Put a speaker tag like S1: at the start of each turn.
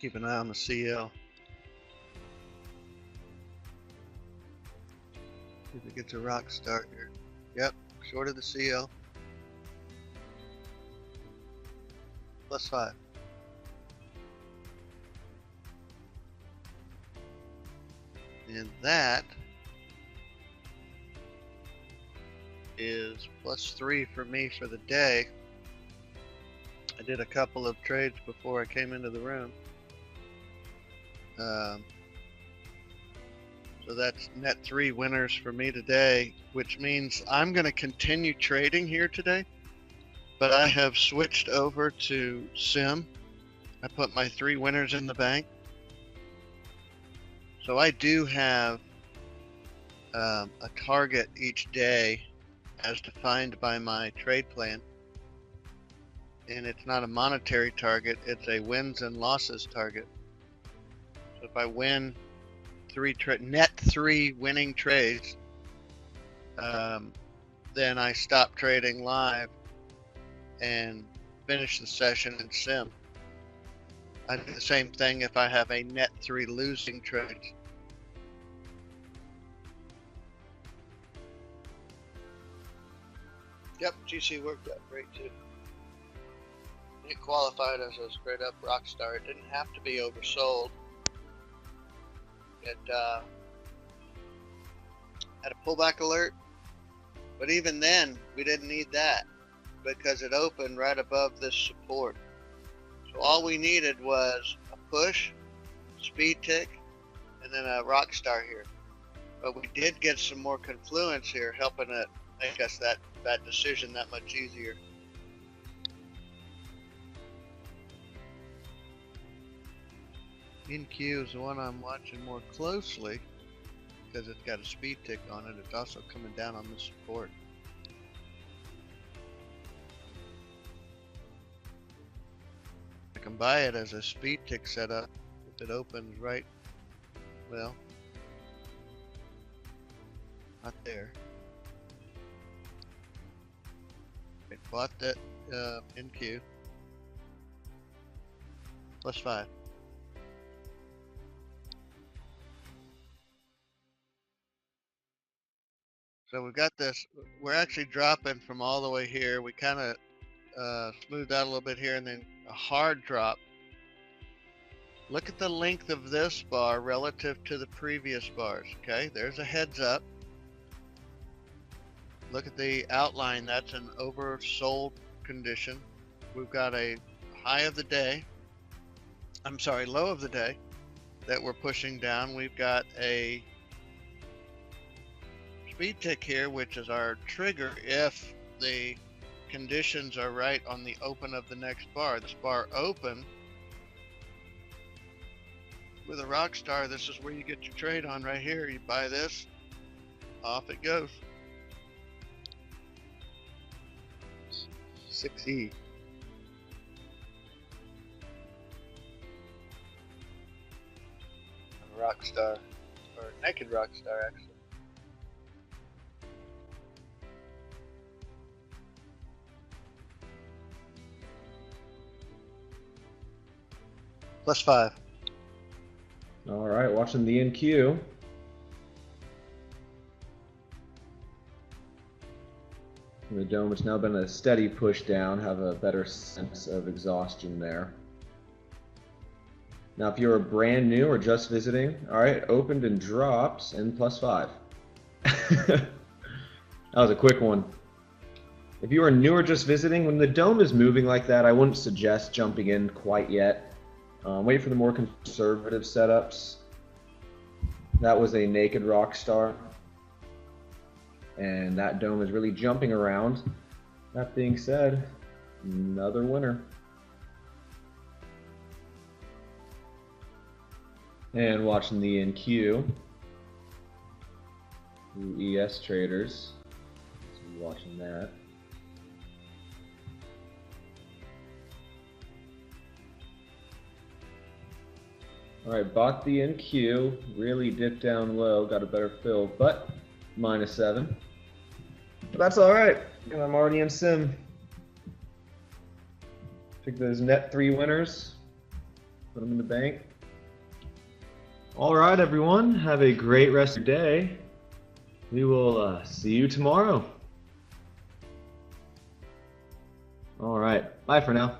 S1: Keep an eye on the CL. See if it gets a rock start here. Yep, short of the CL. +5. And that is +3 for me for the day. I did a couple of trades before I came into the room. So that's net 3 winners for me today, which means I'm going to continue trading here today, but I have switched over to sim. I put my 3 winners in the bank. So I do have a target each day as defined by my trade plan. And it's not a monetary target, it's a wins and losses target. So if I win net 3 winning trades, then I stop trading live and finish the session in sim. I do the same thing if I have a net 3 losing trades. Yep, GC worked out great too. It qualified as a straight up rock star. It didn't have to be oversold. It had a pullback alert, but even then we didn't need that because it opened right above this support. So all we needed was a push, speed tick, and then a rock star here. But we did get some more confluence here, helping it make us that decision that much easier. NQ is the one I'm watching more closely because it's got a speed tick on it. It's also coming down on the support. I can buy it as a speed tick setup if it opens right, well, not there. I bought that NQ +5. So we've got this, we're actually dropping from all the way here. We kind of smoothed out a little bit here and then a hard drop. Look at the length of this bar relative to the previous bars, okay? There's a heads up. Look at the outline, that's an oversold condition. We've got a high of the day, I'm sorry, low of the day that we're pushing down. We've got a speed tick here, which is our trigger if the conditions are right on the open of the next bar. This bar open with a rock star, this is where you get your trade on right here. You buy this, off it goes. 6E. Rock star, or naked rock star actually. +5.
S2: All right, watching the NQ. The dome has now been a steady push down, have a better sense of exhaustion there. Now, if you're brand new or just visiting, all right, opened and dropped and +5. That was a quick one. If you are new or just visiting, when the dome is moving like that, I wouldn't suggest jumping in quite yet. Wait for the more conservative setups. That was a naked rock star. And that dome is really jumping around. That being said, another winner. And watching the NQ. ES traders. So watching that. All right, bought the NQ, really dipped down low, got a better fill, but -7. But that's all right, and I'm already in sim. Pick those net 3 winners. Put them in the bank. All right, everyone. Have a great rest of your day. We will see you tomorrow. All right. Bye for now.